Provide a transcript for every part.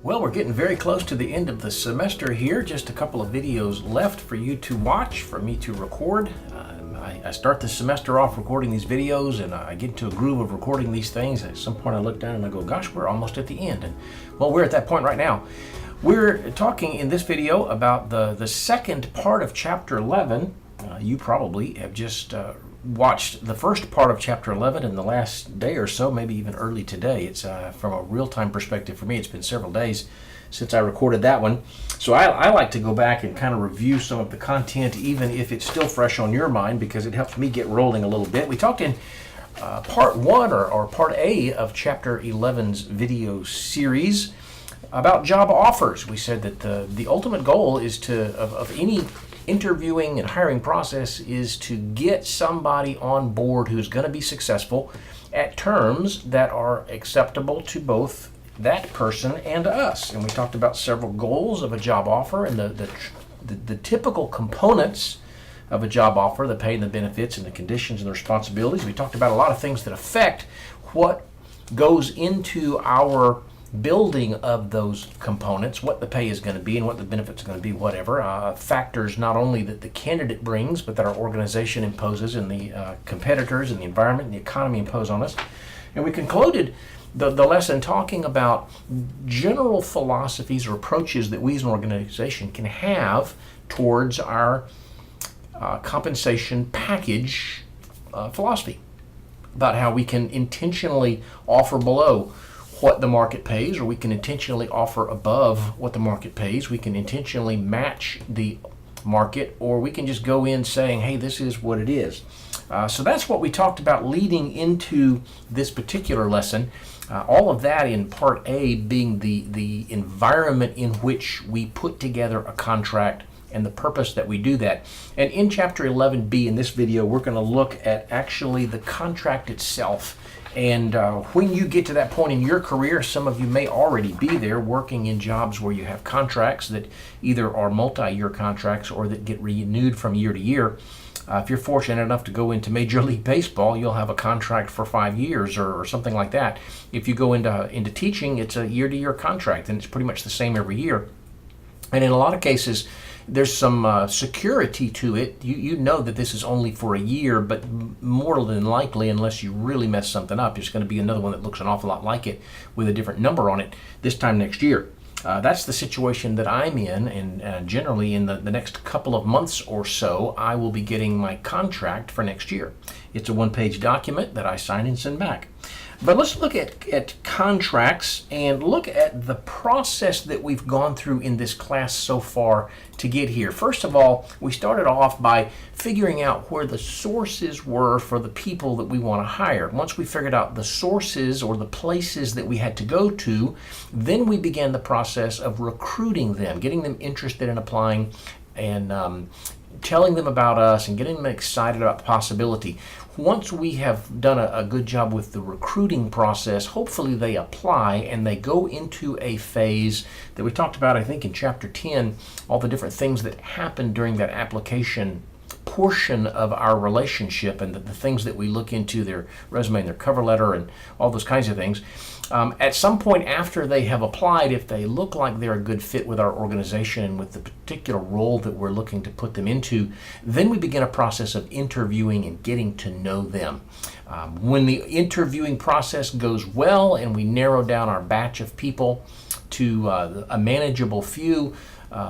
Well, we're getting very close to the end of the semester here. Just a couple of videos left for you to watch, for me to record. I start the semester off recording these videos, and I get into a groove of recording these things. At some point I look down and I go, gosh, we're almost at the end. And well, we're at that point right now. We're talking in this video about the second part of chapter 11. You probably have just watched the first part of chapter 11 in the last day or so, maybe even early today. It's from a real-time perspective for me, it's been several days since I recorded that one. So I like to go back and kind of review some of the content, even if it's still fresh on your mind, because it helps me get rolling a little bit. We talked in part 1 or part A of chapter 11's video series about job offers. We said that the ultimate goal is of any interviewing and hiring process is to get somebody on board who's going to be successful at terms that are acceptable to both that person and us. And we talked about several goals of a job offer and the typical components of a job offer, the pay and the benefits and the conditions and the responsibilities. We talked about a lot of things that affect what goes into our building of those components, what the pay is going to be and what the benefits are going to be, whatever. Factors not only that the candidate brings, but that our organization imposes and the competitors and the environment and the economy impose on us. And we concluded the lesson talking about general philosophies or approaches that we as an organization can have towards our compensation package philosophy, about how we can intentionally offer below what the market pays, or we can intentionally offer above what the market pays. We can intentionally match the market, or we can just go in saying, hey, this is what it is. So that's what we talked about leading into this particular lesson. All of that in part A being the environment in which we put together a contract and the purpose that we do that. And in chapter 11B in this video, we're going to look at actually the contract itself. And when you get to that point in your career, some of you may already be there working in jobs where you have contracts that either are multi-year contracts or that get renewed from year to year. If you're fortunate enough to go into Major League Baseball, you'll have a contract for 5 years or something like that. If you go into teaching, it's a year-to-year contract, and it's pretty much the same every year. And in a lot of cases, there's some security to it. You know that this is only for a year, but more than likely, unless you really mess something up, there's going to be another one that looks an awful lot like it with a different number on it this time next year. That's the situation that I'm in, and generally in the next couple of months or so, I will be getting my contract for next year. It's a one-page document that I sign and send back. But let's look at contracts and look at the process that we've gone through in this class so far to get here. First of all, we started off by figuring out where the sources were for the people that we want to hire. Once we figured out the sources or the places that we had to go to, then we began the process of recruiting them, getting them interested in applying and telling them about us and getting them excited about the possibility. Once we have done a good job with the recruiting process, hopefully they apply and they go into a phase that we talked about, I think, in chapter 10, all the different things that happen during that application portion of our relationship and the things that we look into, their resume and their cover letter and all those kinds of things. At some point after they have applied, if they look like they're a good fit with our organization and with the particular role that we're looking to put them into, then we begin a process of interviewing and getting to know them. When the interviewing process goes well and we narrow down our batch of people to a manageable few,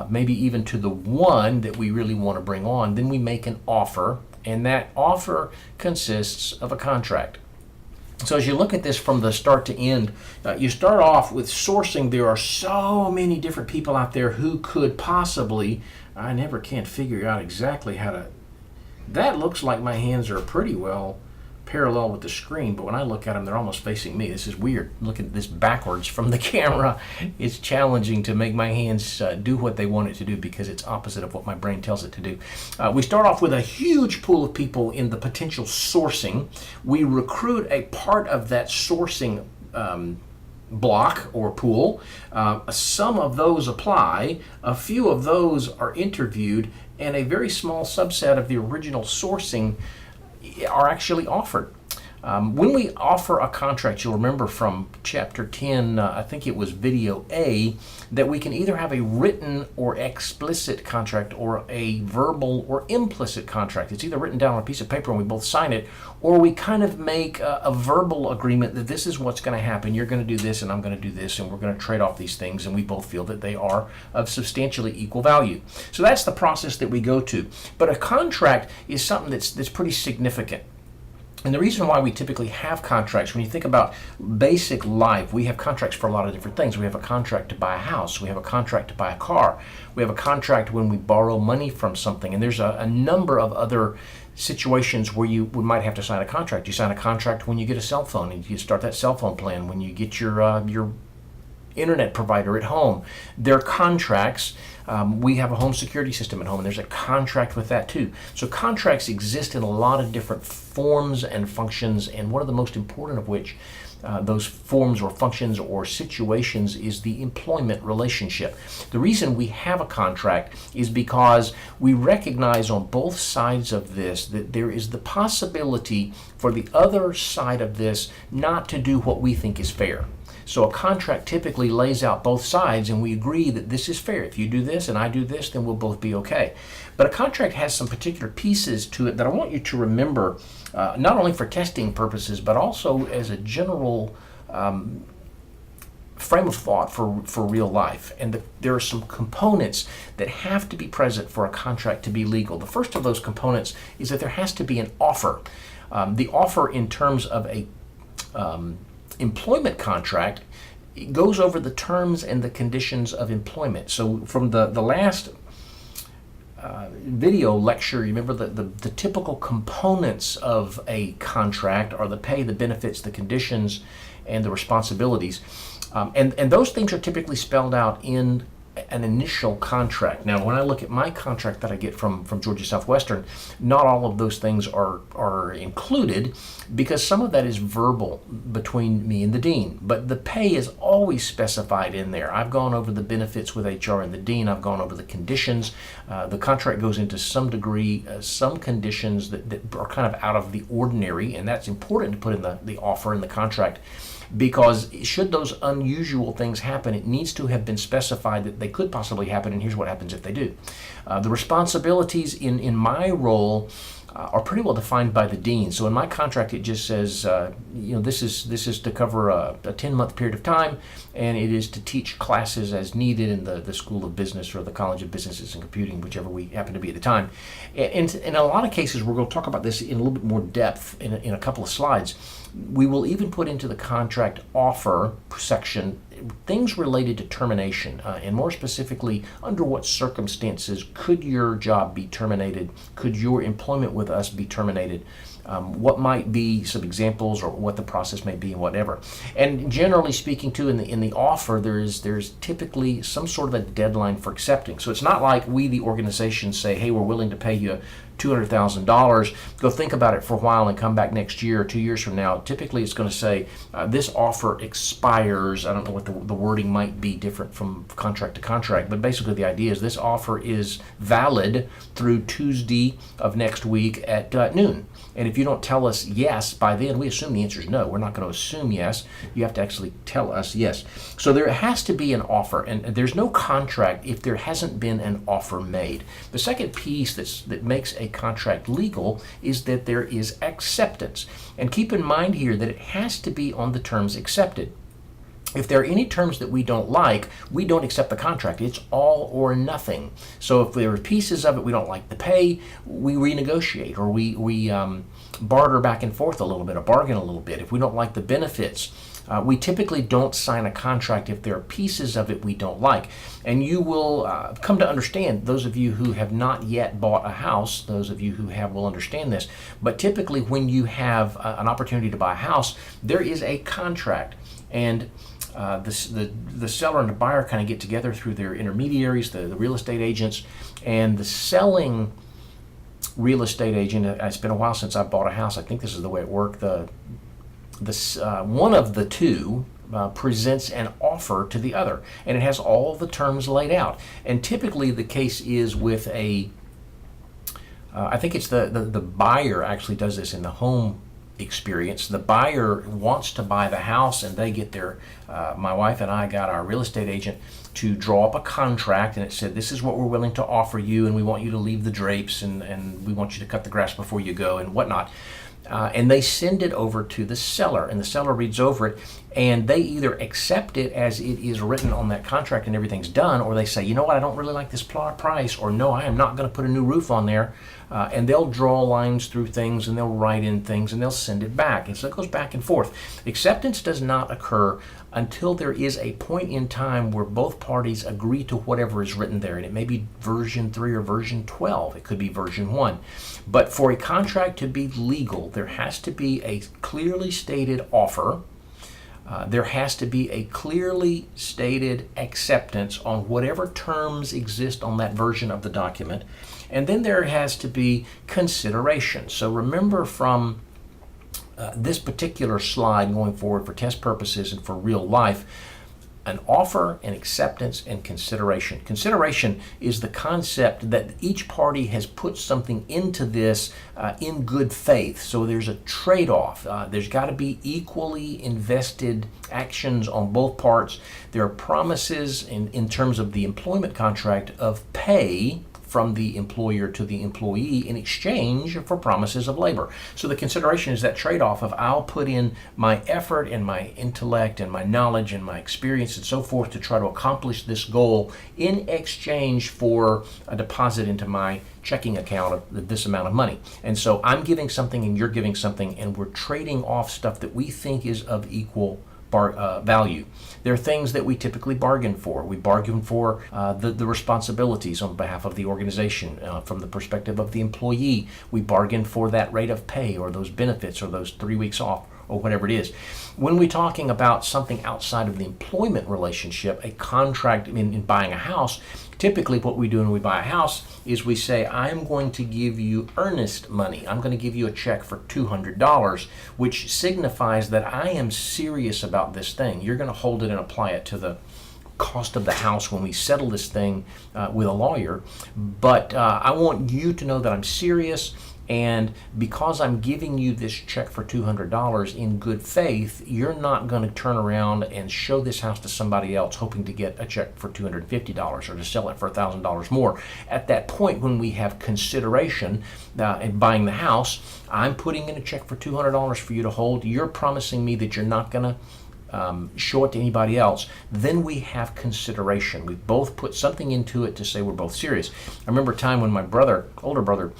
maybe even to the one that we really want to bring on, then we make an offer, and that offer consists of a contract. So as you look at this from the start to end, you start off with sourcing. There are so many different people out there who could possibly, I never can figure out exactly how to, that looks like my hands are pretty well parallel with the screen, but when I look at them, they're almost facing me. This is weird. Looking at this backwards from the camera, it's challenging to make my hands do what they want it to do because it's opposite of what my brain tells it to do. We start off with a huge pool of people in the potential sourcing. We recruit a part of that sourcing block or pool. Some of those apply, a few of those are interviewed, and a very small subset of the original sourcing are actually offered. When we offer a contract, you'll remember from chapter 10, I think it was video A, that we can either have a written or explicit contract or a verbal or implicit contract. It's either written down on a piece of paper and we both sign it, or we kind of make a verbal agreement that this is what's going to happen. You're going to do this and I'm going to do this, and we're going to trade off these things, and we both feel that they are of substantially equal value. So that's the process that we go to. But a contract is something that's pretty significant. And the reason why we typically have contracts, when you think about basic life, we have contracts for a lot of different things. We have a contract to buy a house. We have a contract to buy a car. We have a contract when we borrow money from something. And there's a number of other situations where you might have to sign a contract. You sign a contract when you get a cell phone and you start that cell phone plan, when you get your internet provider at home. They're contracts. We have a home security system at home, and there's a contract with that too. So contracts exist in a lot of different forms and functions, and one of the most important of which, those forms or functions or situations, is the employment relationship. The reason we have a contract is because we recognize on both sides of this that there is the possibility for the other side of this not to do what we think is fair. So a contract typically lays out both sides, and we agree that this is fair. If you do this and I do this, then we'll both be okay. But a contract has some particular pieces to it that I want you to remember, not only for testing purposes, but also as a general frame of thought for real life. And there are some components that have to be present for a contract to be legal. The first of those components is that there has to be an offer. The offer in terms of a employment contract, it goes over the terms and the conditions of employment. So from the last video lecture, you remember the typical components of a contract are the pay, the benefits, the conditions, and the responsibilities. And those things are typically spelled out in an initial contract. Now, when I look at my contract that I get from Georgia Southwestern, not all of those things are included, because some of that is verbal between me and the dean. But the pay is always specified in there. I've gone over the benefits with HR and the dean. I've gone over the conditions. The contract goes into some degree, some conditions that are kind of out of the ordinary, and that's important to put in the offer in the contract. Because should those unusual things happen, it needs to have been specified that they could possibly happen, and here's what happens if they do. The responsibilities in my role are pretty well defined by the dean. So in my contract, it just says, this is to cover a 10-month period of time, and it is to teach classes as needed in the School of Business or the College of Businesses and Computing, whichever we happen to be at the time. And in a lot of cases, we're going to talk about this in a little bit more depth in a couple of slides. We will even put into the contract offer section things related to termination, and more specifically, under what circumstances could your job be terminated? Could your employment with us be terminated? What might be some examples, or what the process may be, and whatever. And generally speaking, too, in the offer, there's typically some sort of a deadline for accepting. So it's not like we, the organization, say, hey, we're willing to pay you $200,000, go think about it for a while and come back next year or 2 years from now. Typically it's going to say this offer expires. I don't know what the wording might be different from contract to contract, but basically the idea is this offer is valid through Tuesday of next week at noon. And if you don't tell us yes by then, we assume the answer is no. We're not going to assume yes. You have to actually tell us yes. So there has to be an offer, and there's no contract if there hasn't been an offer made. The second piece that makes a contract legal is that there is acceptance. And keep in mind here that it has to be on the terms accepted. If there are any terms that we don't like, we don't accept the contract. It's all or nothing. So if there are pieces of it we don't like the pay, we renegotiate, or we barter back and forth a little bit, or bargain a little bit. If we don't like the benefits, we typically don't sign a contract if there are pieces of it we don't like. And you will come to understand, those of you who have not yet bought a house, those of you who have will understand this, but typically when you have an opportunity to buy a house, there is a contract. And the seller and the buyer kind of get together through their intermediaries, the real estate agents, and the selling real estate agent. It's been a while since I bought a house. I think this is the way it worked. One of the two presents an offer to the other, and it has all the terms laid out. And typically the case is with I think it's the buyer actually does this in the home experience. The buyer wants to buy the house, and they get their, my wife and I got our real estate agent to draw up a contract, and it said, this is what we're willing to offer you, and we want you to leave the drapes, and we want you to cut the grass before you go, and whatnot. And they send it over to the seller, and the seller reads over it, and they either accept it as it is written on that contract and everything's done, or they say, you know what, I don't really like this price, or no, I am not going to put a new roof on there. And they'll draw lines through things, and they'll write in things, and they'll send it back. And so it goes back and forth. Acceptance does not occur until there is a point in time where both parties agree to whatever is written there. And it may be version 3 or version 12. It could be version 1. But for a contract to be legal, there has to be a clearly stated offer. There has to be a clearly stated acceptance on whatever terms exist on that version of the document. And then there has to be consideration. So remember from this particular slide going forward for test purposes and for real life, an offer, an acceptance, and consideration. Consideration is the concept that each party has put something into this in good faith. So there's a trade-off. There's got to be equally invested actions on both parts. There are promises in terms of the employment contract of pay from the employer to the employee in exchange for promises of labor. So the consideration is that trade-off of I'll put in my effort and my intellect and my knowledge and my experience and so forth to try to accomplish this goal in exchange for a deposit into my checking account of this amount of money. And so I'm giving something and you're giving something, and we're trading off stuff that we think is of equal value. There are things that we typically bargain for. We bargain for the responsibilities on behalf of the organization. From the perspective of the employee, we bargain for that rate of pay or those benefits or those 3 weeks off or whatever it is. When we're talking about something outside of the employment relationship, a contract in buying a house, typically what we do when we buy a house is we say, I'm going to give you earnest money. I'm going to give you a check for $200, which signifies that I am serious about this thing. You're going to hold it and apply it to the cost of the house when we settle this thing with a lawyer. But I want you to know that I'm serious. And because I'm giving you this check for $200 in good faith, you're not going to turn around and show this house to somebody else hoping to get a check for $250 or to sell it for $1,000 more. At that point, when we have consideration in buying the house, I'm putting in a check for $200 for you to hold. You're promising me that you're not going to show it to anybody else. Then we have consideration. We both put something into it to say we're both serious. I remember a time when my older brother,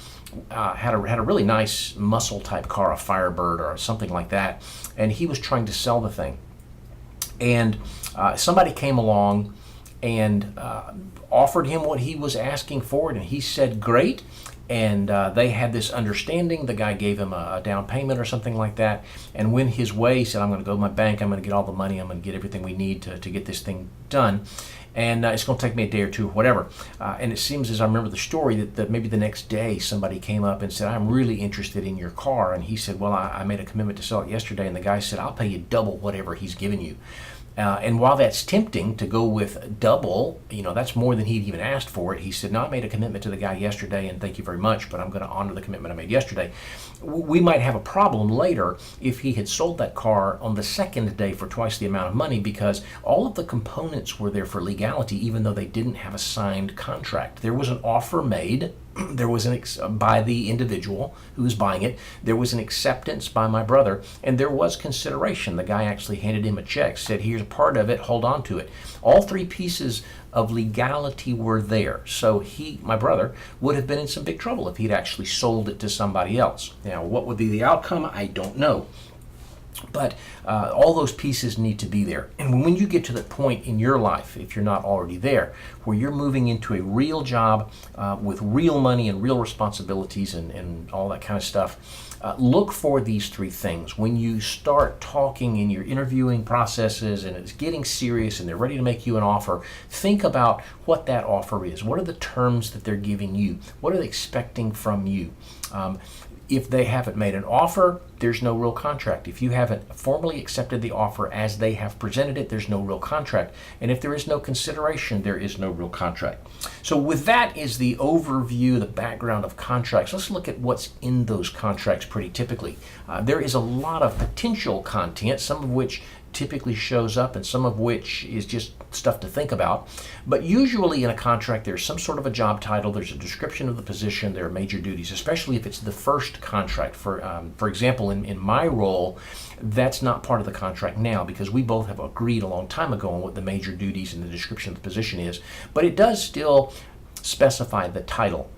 had a really nice muscle type car, a Firebird or something like that, and he was trying to sell the thing. And somebody came along and offered him what he was asking for it, and he said, great. And they had this understanding. The guy gave him a down payment or something like that, and went his way. He said, I'm going to go to my bank, I'm going to get all the money, I'm going to get everything we need to get this thing done. And it's going to take me a day or two, whatever. And it seems, as I remember the story, that maybe the next day somebody came up and said, I'm really interested in your car. And he said, well, I made a commitment to sell it yesterday. And the guy said, I'll pay you double whatever he's given you. And while that's tempting to go with double, that's more than he'd even asked for it. He said, no, I made a commitment to the guy yesterday, and thank you very much, but I'm going to honor the commitment I made yesterday. We might have a problem later if he had sold that car on the second day for twice the amount of money, because all of the components were there for legality, even though they didn't have a signed contract. There was an offer made. There was by the individual who was buying it. There was an acceptance by my brother, and there was consideration. The guy actually handed him a check, said, here's a part of it, hold on to it. All three pieces of legality were there. So my brother, would have been in some big trouble if he'd actually sold it to somebody else. Now, what would be the outcome? I don't know. But all those pieces need to be there. And when you get to the point in your life, if you're not already there, where you're moving into a real job with real money and real responsibilities and all that kind of stuff, look for these three things. When you start talking in your interviewing processes and it's getting serious and they're ready to make you an offer, think about what that offer is. What are the terms that they're giving you? What are they expecting from you? If they haven't made an offer, there's no real contract. If you haven't formally accepted the offer as they have presented it, there's no real contract. And if there is no consideration, there is no real contract. So with that is the overview, the background of contracts. Let's look at what's in those contracts pretty typically. There is a lot of potential content, some of which typically shows up and some of which is just stuff to think about. But usually in a contract, there's some sort of a job title, there's a description of the position, there are major duties, especially if it's the first contract. For example, in my role, that's not part of the contract now because we both have agreed a long time ago on what the major duties and the description of the position is, but it does still specify the title.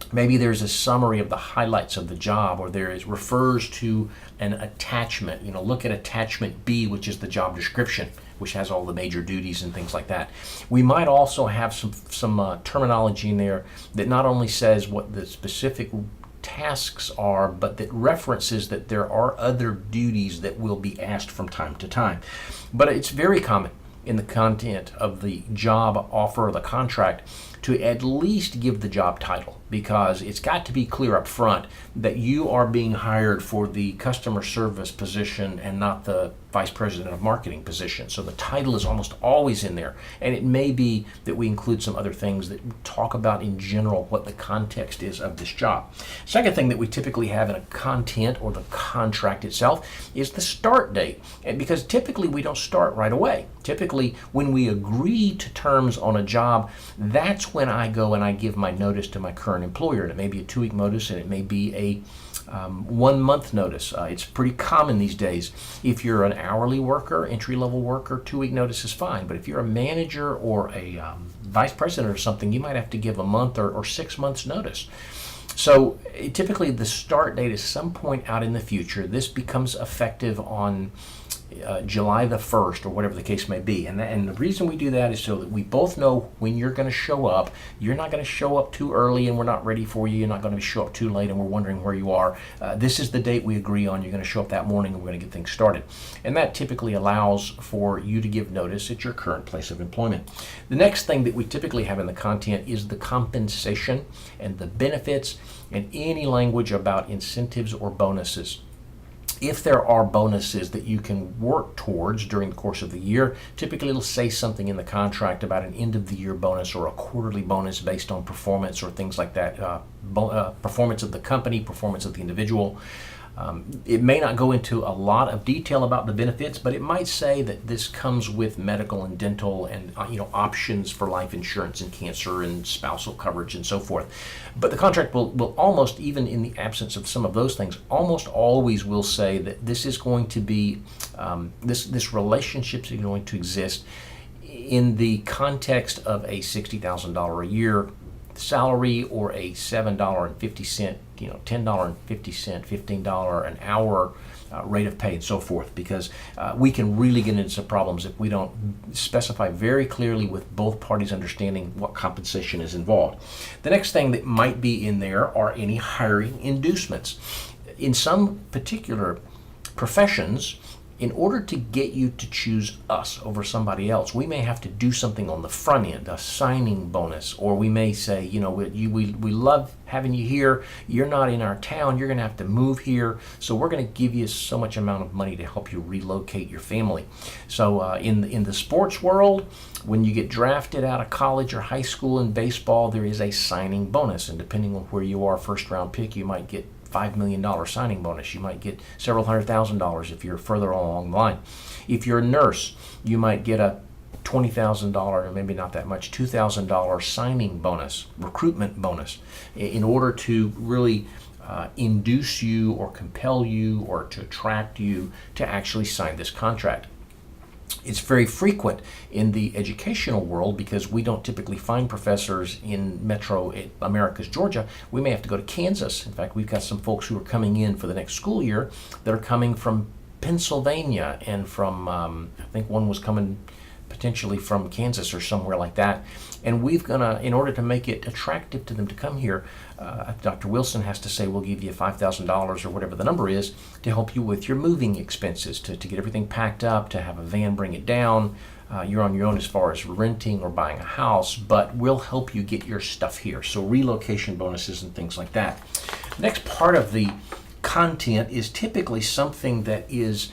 Maybe there's a summary of the highlights of the job, or refers to an attachment. Look at attachment B, which is the job description, which has all the major duties and things like that. We might also have some terminology in there that not only says what the specific tasks are, but that references that there are other duties that will be asked from time to time. But it's very common in the content of the job offer or the contract to at least give the job title, because it's got to be clear up front that you are being hired for the customer service position and not the vice president of marketing position. So the title is almost always in there, and it may be that we include some other things that talk about in general what the context is of this job. Second thing that we typically have in a content or the contract itself is the start date, and because typically we don't start right away. Typically when we agree to terms on a job, that's when I go and I give my notice to my current employer. And it may be a 2-week notice, and it may be a 1-month notice. It's pretty common these days. If you're an hourly worker, entry-level worker, 2-week notice is fine. But if you're a manager or a vice president or something, you might have to give a month or 6 months notice. So typically the start date is some point out in the future. This becomes effective on July the 1st or whatever the case may be. And the reason we do that is so that we both know when you're going to show up. You're not going to show up too early and we're not ready for you. You're not going to show up too late and we're wondering where you are. This is the date we agree on. You're going to show up that morning and we're going to get things started. And that typically allows for you to give notice at your current place of employment. The next thing that we typically have in the content is the compensation and the benefits and any language about incentives or bonuses. If there are bonuses that you can work towards during the course of the year, typically it'll say something in the contract about an end of the year bonus or a quarterly bonus based on performance or things like that, performance of the company, performance of the individual. It may not go into a lot of detail about the benefits, but it might say that this comes with medical and dental and options for life insurance and cancer and spousal coverage and so forth. But the contract will almost, even in the absence of some of those things, almost always will say that this is going to be, this relationship is going to exist in the context of a $60,000 a year salary or a $7.50, $10.50, $15 an hour rate of pay and so forth, because we can really get into some problems if we don't specify very clearly with both parties understanding what compensation is involved. The next thing that might be in there are any hiring inducements. In some particular professions, in order to get you to choose us over somebody else, we may have to do something on the front end, a signing bonus, or we may say, we love having you here. You're not in our town. You're going to have to move here. So we're going to give you so much amount of money to help you relocate your family. So in the sports world, when you get drafted out of college or high school in baseball, there is a signing bonus. And depending on where you are, first round pick, you might get $5 million signing bonus. You might get several $100,000 if you're further along the line. If you're a nurse, you might get a $20,000, or maybe not that much, $2,000 signing bonus, recruitment bonus, in order to really induce you or compel you or to attract you to actually sign this contract. It's very frequent in the educational world because we don't typically find professors in Metro Americas, Georgia. We may have to go to Kansas. In fact, we've got some folks who are coming in for the next school year that are coming from Pennsylvania and from, I think one was coming potentially from Kansas or somewhere like that. And in order to make it attractive to them to come here, Dr. Wilson has to say, we'll give you $5,000 or whatever the number is to help you with your moving expenses, to get everything packed up, to have a van bring it down. You're on your own as far as renting or buying a house, but we'll help you get your stuff here. So relocation bonuses and things like that. Next part of the content is typically something that is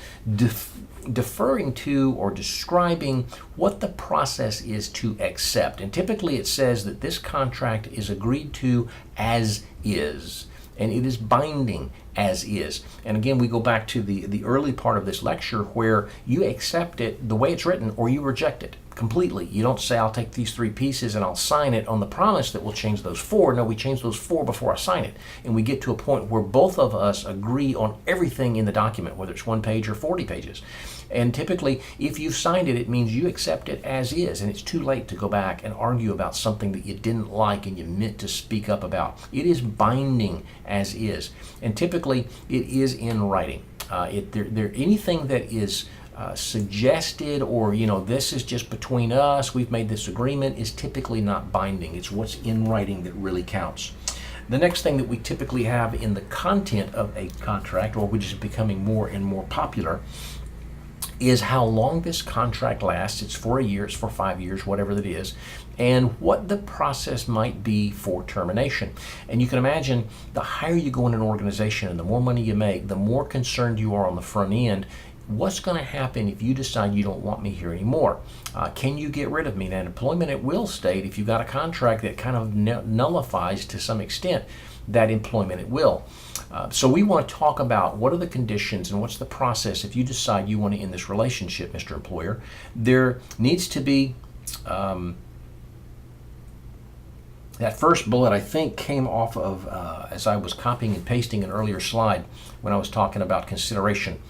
deferring to or describing what the process is to accept. And typically it says that this contract is agreed to as is, and it is binding as is. And again, we go back to the early part of this lecture where you accept it the way it's written or you reject it completely. You don't say, I'll take these 3 pieces and I'll sign it on the promise that we'll change those 4. No, we change those 4 before I sign it. And we get to a point where both of us agree on everything in the document, whether it's 1 page or 40 pages. And typically, if you've signed it, it means you accept it as is, and it's too late to go back and argue about something that you didn't like and you meant to speak up about. It is binding as is, and typically it is in writing. Anything that is suggested or, this is just between us, we've made this agreement, is typically not binding. It's what's in writing that really counts. The next thing that we typically have in the content of a contract, or which is becoming more and more popular, is how long this contract lasts. It's for a year, it's for 5 years, whatever that is, and what the process might be for termination. And you can imagine the higher you go in an organization and the more money you make, the more concerned you are on the front end. What's going to happen if you decide you don't want me here anymore? Can you get rid of me? Now, in employment at will state, if you've got a contract that kind of nullifies to some extent that employment at will. So we want to talk about what are the conditions and what's the process if you decide you want to end this relationship, Mr. Employer. There needs to be that first bullet, I think, came off of as I was copying and pasting an earlier slide when I was talking about consideration.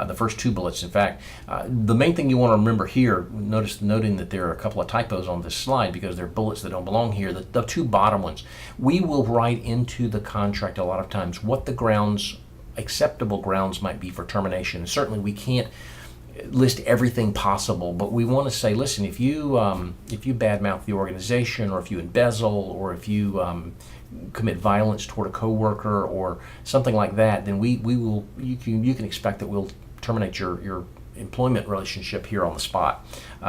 The first 2 bullets, in fact. The main thing you want to remember here, noting that there are a couple of typos on this slide because they're bullets that don't belong here. The 2 bottom ones, we will write into the contract a lot of times what the acceptable grounds might be for termination. And certainly we can't list everything possible, but we want to say, listen, if you badmouth the organization, or if you embezzle, or if you commit violence toward a coworker or something like that, then you can expect that we'll terminate your employment relationship here on the spot.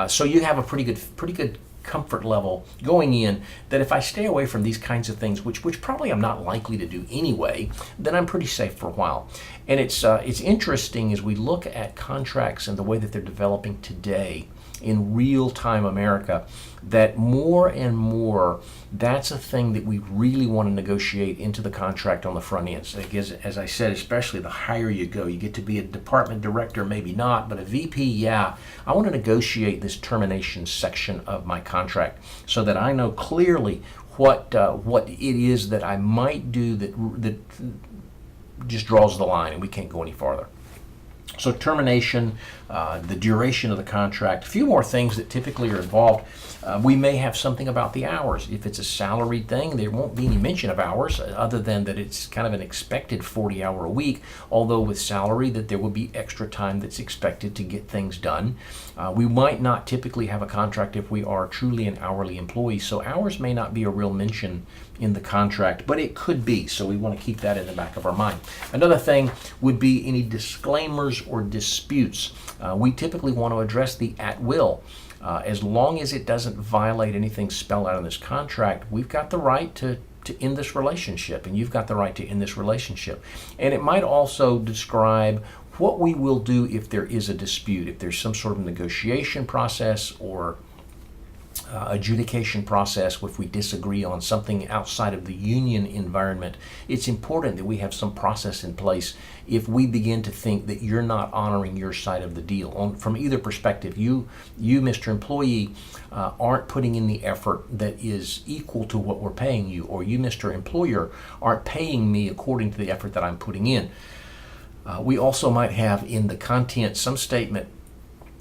So you have a pretty good comfort level going in that if I stay away from these kinds of things, which probably I'm not likely to do anyway, then I'm pretty safe for a while. And it's interesting as we look at contracts and the way that they're developing today in real-time America, that more and more that's a thing that we really want to negotiate into the contract on the front end. So as I said, especially the higher you go, you get to be a department director, maybe not, but a VP, yeah, I want to negotiate this termination section of my contract so that I know clearly what it is that I might do that just draws the line and we can't go any farther. So termination, the duration of the contract, a few more things that typically are involved. We may have something about the hours. If it's a salaried thing, there won't be any mention of hours other than that it's kind of an expected 40-hour a week, although with salary that there will be extra time that's expected to get things done. We might not typically have a contract if we are truly an hourly employee, so hours may not be a real mention in the contract, but it could be, so we want to keep that in the back of our mind. Another thing would be any disclaimers or disputes. We typically want to address the at will. As long as it doesn't violate anything spelled out in this contract, we've got the right to end this relationship, and you've got the right to end this relationship. And it might also describe what we will do if there is a dispute, if there's some sort of negotiation process or adjudication process if we disagree on something outside of the union environment. It's important that we have some process in place if we begin to think that you're not honoring your side of the deal. From either perspective, you Mr. Employee, aren't putting in the effort that is equal to what we're paying you, or you, Mr. Employer, aren't paying me according to the effort that I'm putting in. We also might have in the content some statement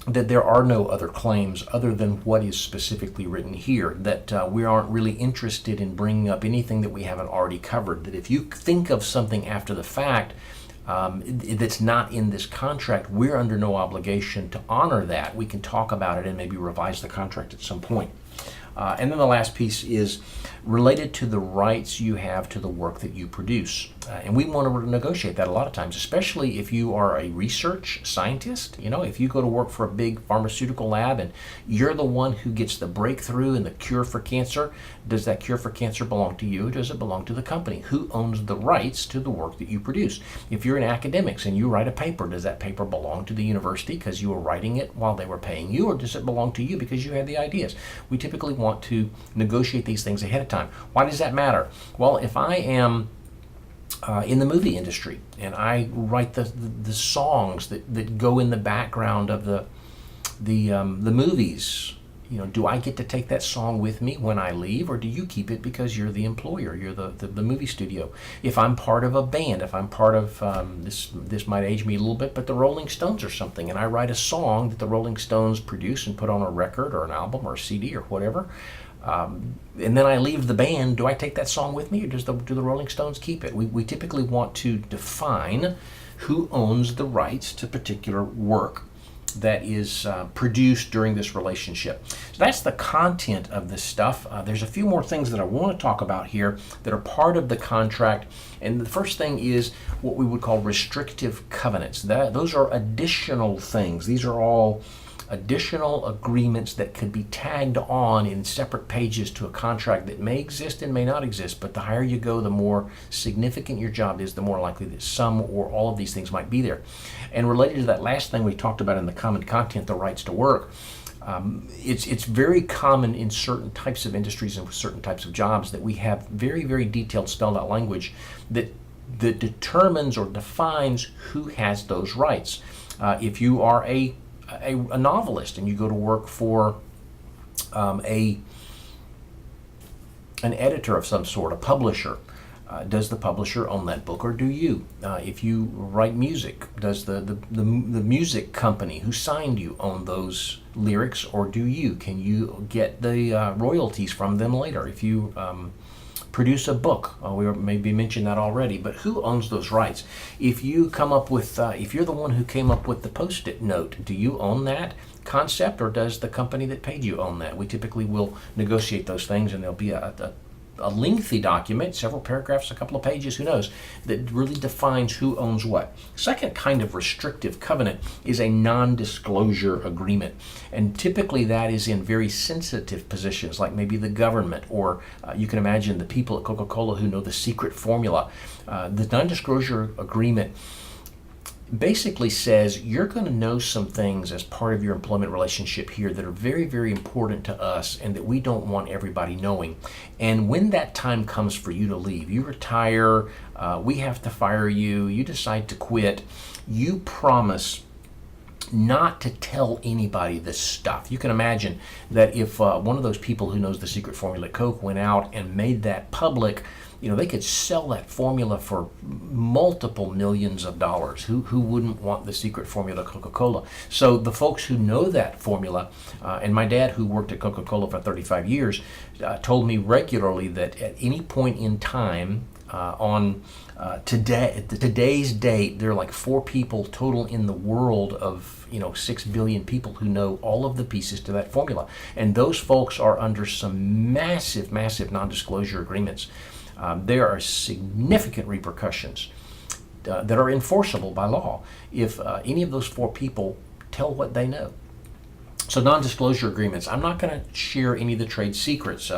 that there are no other claims other than what is specifically written here, that we aren't really interested in bringing up anything that we haven't already covered, that if you think of something after the fact that's not in this contract, we're under no obligation to honor that. We can talk about it and maybe revise the contract at some point. And then the last piece is related to the rights you have to the work that you produce. And we want to negotiate that a lot of times, especially if you are a research scientist. You know, if you go to work for a big pharmaceutical lab and you're the one who gets the breakthrough and the cure for cancer, does that cure for cancer belong to you or does it belong to the company? Who owns the rights to the work that you produce? If you're in academics and you write a paper, does that paper belong to the university because you were writing it while they were paying you, or does it belong to you because you had the ideas? We typically want to negotiate these things ahead of time. Why does that matter? Well, if I am in the movie industry and I write the songs that go in the background of the movies, you know, do I get to take that song with me when I leave, or do you keep it because you're the employer, you're the movie studio? If I'm part of a band, if I'm part of this might age me a little bit, but the Rolling Stones or something, and I write a song that the Rolling Stones produce and put on a record or an album or a CD or whatever, and then I leave the band, do I take that song with me, or do the Rolling Stones keep it? We typically want to define who owns the rights to particular work that is produced during this relationship. So that's the content of this stuff. There's a few more things that I want to talk about here that are part of the contract. And the first thing is what we would call restrictive covenants. Those are additional things. These are all additional agreements that could be tagged on in separate pages to a contract that may exist and may not exist, but the higher you go, the more significant your job is, the more likely that some or all of these things might be there. And related to that last thing we talked about in the common content, the rights to work, it's very common in certain types of industries and with certain types of jobs that we have very, very detailed spelled out language that determines or defines who has those rights. If you are a novelist and you go to work for an editor of some sort, a publisher, does the publisher own that book or do you? If you write music, does the music company who signed you own those lyrics or do you? Can you get the royalties from them later? If you produce a book, we maybe mentioned that already, but who owns those rights? If you come up with, if you're the one who came up with the Post-it note, do you own that concept or does the company that paid you own that? We typically will negotiate those things, and there'll be a lengthy document, several paragraphs, a couple of pages, who knows, that really defines who owns what. Second kind of restrictive covenant is a non-disclosure agreement. And typically that is in very sensitive positions, like maybe the government, or you can imagine the people at Coca-Cola who know the secret formula. The non-disclosure agreement basically says you're going to know some things as part of your employment relationship here that are very, very important to us and that we don't want everybody knowing. And when that time comes for you to leave, you retire, we have to fire you, you decide to quit, you promise not to tell anybody this stuff. You can imagine that if one of those people who knows the secret formula at Coke went out and made that public, you know, they could sell that formula for multiple millions of dollars. Who wouldn't want the secret formula Coca-Cola? So the folks who know that formula, and my dad, who worked at Coca-Cola for 35 years, told me regularly that at any point in time on today's date, there are like 4 people total in the world of 6 billion people who know all of the pieces to that formula. And those folks are under some massive, massive non-disclosure agreements. There are significant repercussions that are enforceable by law if any of those 4 people tell what they know. So non-disclosure agreements, I'm not going to share any of the trade secrets.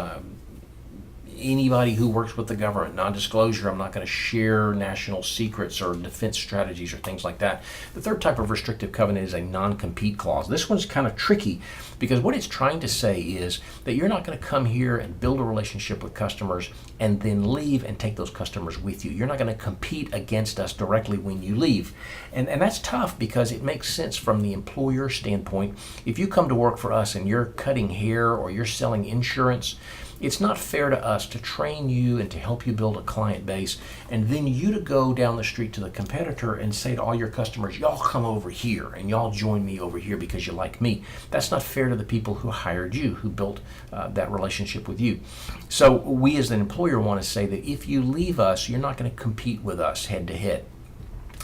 Anybody who works with the government, non-disclosure, I'm not going to share national secrets or defense strategies or things like that. The third type of restrictive covenant is a non-compete clause. This one's kind of tricky because what it's trying to say is that you're not going to come here and build a relationship with customers and then leave and take those customers with you. You're not going to compete against us directly when you leave. And that's tough because it makes sense from the employer standpoint. If you come to work for us and you're cutting hair or you're selling insurance, it's not fair to us to train you and to help you build a client base and then you to go down the street to the competitor and say to all your customers, y'all come over here and y'all join me over here because you like me. That's not fair to the people who hired you, who built that relationship with you. So we as an employer want to say that if you leave us, you're not going to compete with us head to head.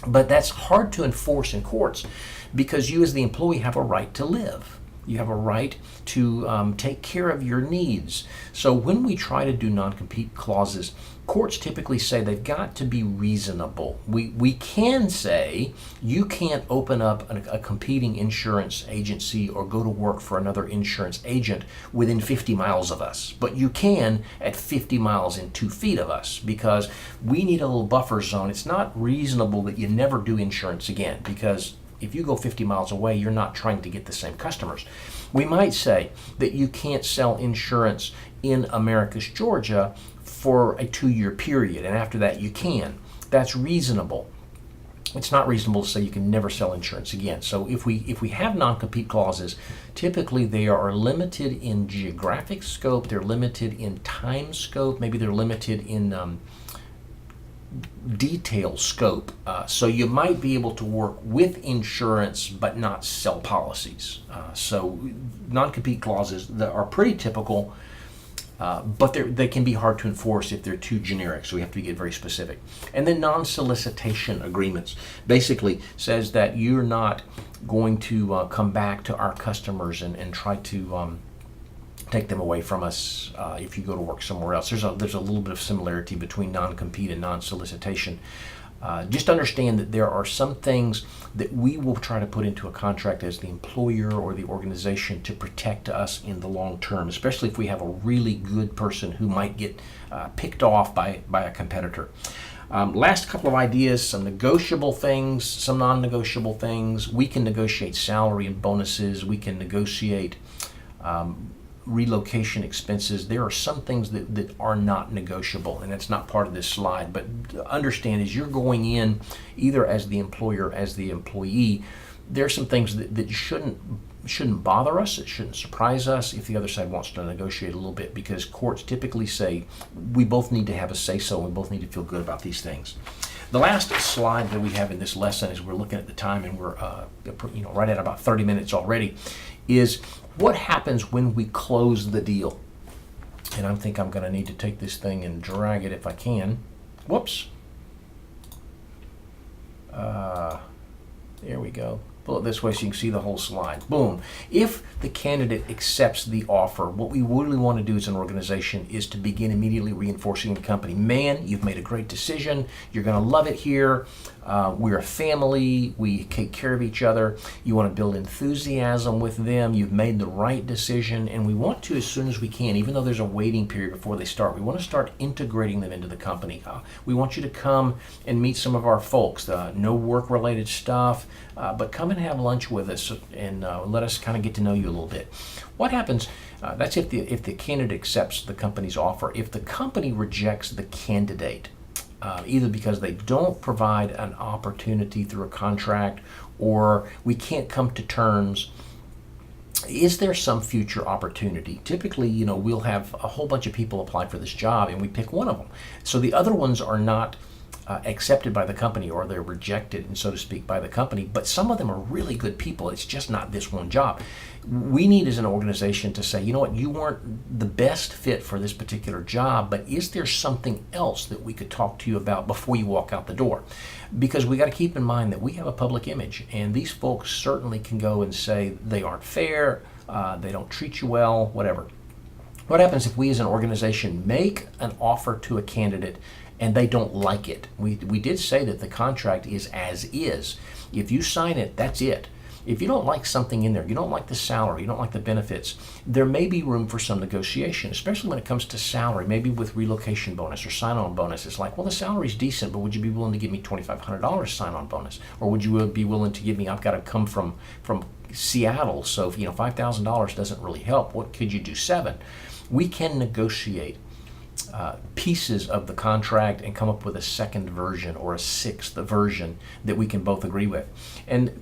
But that's hard to enforce in courts because you as the employee have a right to live. You have a right to take care of your needs. So when we try to do non-compete clauses, courts typically say they've got to be reasonable. We can say you can't open up a competing insurance agency or go to work for another insurance agent within 50 miles of us, but you can at 50 miles and 2 feet of us, because we need a little buffer zone. It's not reasonable that you never do insurance again, because if you go 50 miles away, you're not trying to get the same customers. We might say that you can't sell insurance in Americus, Georgia for a 2-year period, and after that you can. That's reasonable. It's not reasonable to say you can never sell insurance again. So if we have non-compete clauses, typically they are limited in geographic scope, they're limited in time scope, maybe they're limited in detail scope. So you might be able to work with insurance but not sell policies. So non-compete clauses that are pretty typical, but they can be hard to enforce if they're too generic, so we have to get very specific. And then non-solicitation agreements basically says that you're not going to come back to our customers and try to take them away from us if you go to work somewhere else. There's a little bit of similarity between non-compete and non-solicitation. Just understand that there are some things that we will try to put into a contract as the employer or the organization to protect us in the long term, especially if we have a really good person who might get picked off by a competitor. Last couple of ideas, some negotiable things, some non-negotiable things. We can negotiate salary and bonuses. We can negotiate relocation expenses. There are some things that are not negotiable, and it's not part of this slide, but understand as you're going in either as the employer, as the employee, there are some things that shouldn't bother us. It shouldn't surprise us if the other side wants to negotiate a little bit, because courts typically say we both need to have a say-so and we both need to feel good about these things. The last slide that we have in this lesson, as we're looking at the time and we're right at about 30 minutes already, is what happens when we close the deal. And I think I'm going to need to take this thing and drag it if I can. Whoops. There we go. Pull it this way so you can see the whole slide. Boom. If the candidate accepts the offer, what we really want to do as an organization is to begin immediately reinforcing the company. Man, you've made a great decision. You're going to love it here. We're a family. We take care of each other. You want to build enthusiasm with them. You've made the right decision. And we want to, as soon as we can, even though there's a waiting period before they start, we want to start integrating them into the company. We want you to come and meet some of our folks. No work-related stuff, but come and have lunch with us and let us kind of get to know you a little bit. What happens, that's if the candidate accepts the company's offer. If the company rejects the candidate, either because they don't provide an opportunity through a contract or we can't come to terms, is there some future opportunity? Typically, we'll have a whole bunch of people apply for this job and we pick one of them. So the other ones are not accepted by the company, or they're rejected, and so to speak, by the company, but some of them are really good people. It's just not this one job. We need as an organization to say, you know what, you weren't the best fit for this particular job, but is there something else that we could talk to you about before you walk out the door? Because we got to keep in mind that we have a public image, and these folks certainly can go and say they aren't fair, they don't treat you well, whatever. What happens if we as an organization make an offer to a candidate and they don't like it? We did say that the contract is as is. If you sign it, that's it. If you don't like something in there, you don't like the salary, you don't like the benefits, there may be room for some negotiation, especially when it comes to salary, maybe with relocation bonus or sign-on bonus. It's like, well, the salary's decent, but would you be willing to give me $2,500 sign-on bonus? Or would you be willing to give me, I've got to come from Seattle, so if $5,000 doesn't really help, what could you do, $7,000? We can negotiate pieces of the contract and come up with a second version or a sixth version that we can both agree with. And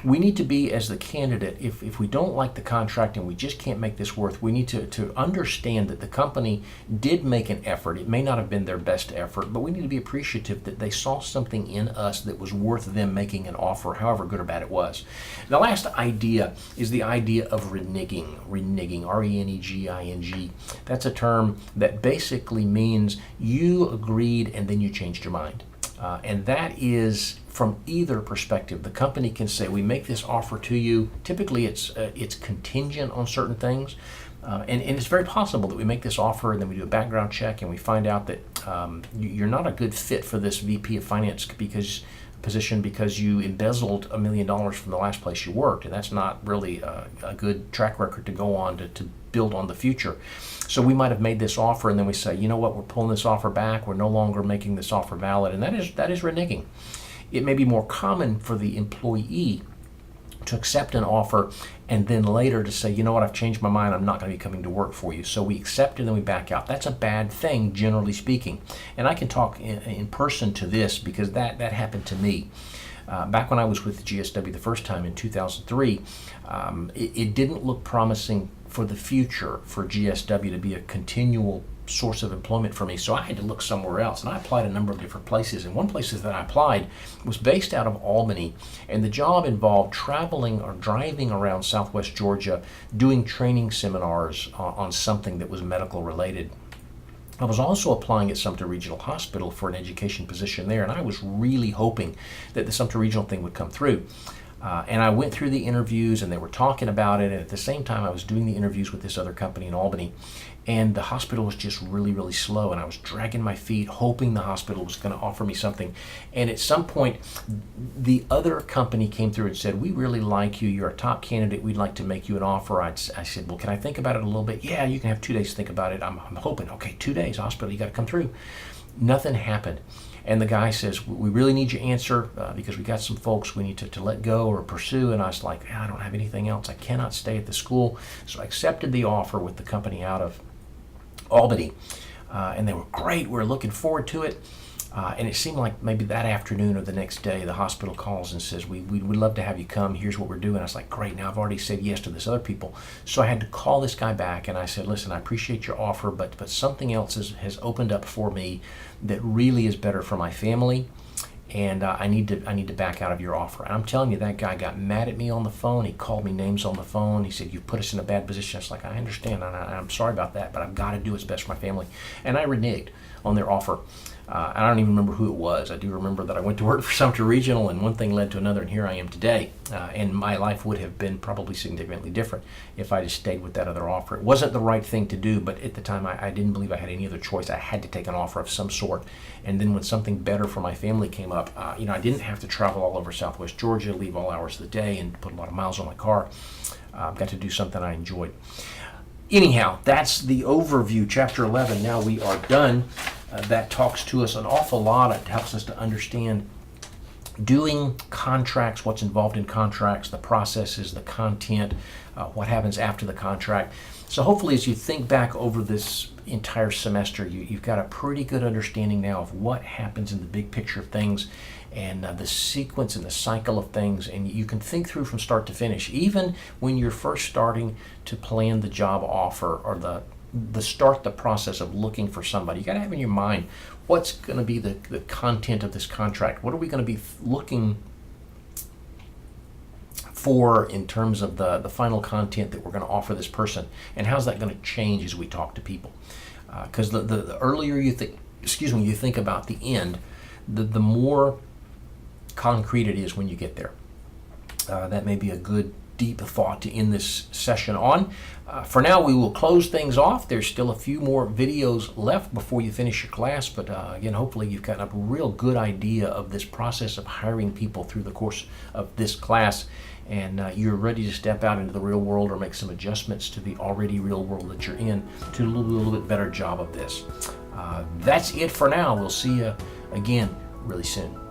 we need to be, as the candidate, if we don't like the contract and we just can't make this work, we need to understand that the company did make an effort. It may not have been their best effort, but we need to be appreciative that they saw something in us that was worth them making an offer, however good or bad it was. The last idea is the idea of reneging. Reneging, R-E-N-E-G-I-N-G. That's a term that basically means you agreed and then you changed your mind. And that is from either perspective. The company can say, we make this offer to you. Typically it's contingent on certain things. And it's very possible that we make this offer and then we do a background check and we find out that you're not a good fit for this VP of Finance position because you embezzled $1 million from the last place you worked. And that's not really a good track record to go on to build on the future. So we might have made this offer and then we say, you know what, we're pulling this offer back. We're no longer making this offer valid. And that is reneging. It may be more common for the employee to accept an offer and then later to say, you know what, I've changed my mind, I'm not going to be coming to work for you. So we accept and then we back out. That's a bad thing, generally speaking. And I can talk in person to this because that happened to me. Back when I was with GSW the first time in 2003, it didn't look promising for the future for GSW to be a continual source of employment for me, so I had to look somewhere else, and I applied a number of different places, and one place that I applied was based out of Albany, and the job involved traveling or driving around Southwest Georgia doing training seminars on something that was medical related. I was also applying at Sumter Regional Hospital for an education position there, and I was really hoping that the Sumter Regional thing would come through. And I went through the interviews and they were talking about it, and at the same time I was doing the interviews with this other company in Albany, and the hospital was just really, really slow, and I was dragging my feet hoping the hospital was going to offer me something. And at some point the other company came through and said, we really like you, you're a top candidate, we'd like to make you an offer. I said, well, can I think about it a little bit? Yeah, you can have 2 days to think about it. I'm hoping, okay, 2 days, hospital, you got to come through. Nothing happened. And the guy says, we really need your answer because we got some folks we need to let go or pursue. And I was like, I don't have anything else. I cannot stay at the school. So I accepted the offer with the company out of Albany. And they were great. We were looking forward to it. And it seemed like maybe that afternoon or the next day, the hospital calls and says, we'd love to have you come. Here's what we're doing. I was like, great. Now I've already said yes to this other people. So I had to call this guy back and I said, listen, I appreciate your offer, but something else has opened up for me that really is better for my family. And I need to back out of your offer. And I'm telling you, that guy got mad at me on the phone. He called me names on the phone. He said, you've put us in a bad position. I was like, I understand. I'm sorry about that, but I've got to do what's best for my family. And I reneged on their offer. I don't even remember who it was. I do remember that I went to work for Sumter Regional, and one thing led to another, and here I am today. And my life would have been probably significantly different if I just stayed with that other offer. It wasn't the right thing to do, but at the time I didn't believe I had any other choice. I had to take an offer of some sort. And then when something better for my family came up, I didn't have to travel all over Southwest Georgia, leave all hours of the day, and put a lot of miles on my car. Got to do something I enjoyed. Anyhow, that's the overview, Chapter 11. Now we are done. That talks to us an awful lot. It helps us to understand doing contracts, what's involved in contracts, the processes, the content, what happens after the contract. So hopefully as you think back over this entire semester, you've got a pretty good understanding now of what happens in the big picture of things and the sequence and the cycle of things, and you can think through from start to finish. Even when you're first starting to plan the job offer or the start the process of looking for somebody, you got to have in your mind what's going to be the content of this contract. What are we going to be looking for in terms of the final content that we're going to offer this person, and how's that going to change as we talk to people? Because the earlier you think about the end, the more concrete it is when you get there. That may be a good deep thought to end this session on. For now, we will close things off. There's still a few more videos left before you finish your class, but again, hopefully you've gotten a real good idea of this process of hiring people through the course of this class, and you're ready to step out into the real world or make some adjustments to the already real world that you're in to do a little bit better job of this. That's it for now. We'll see you again really soon.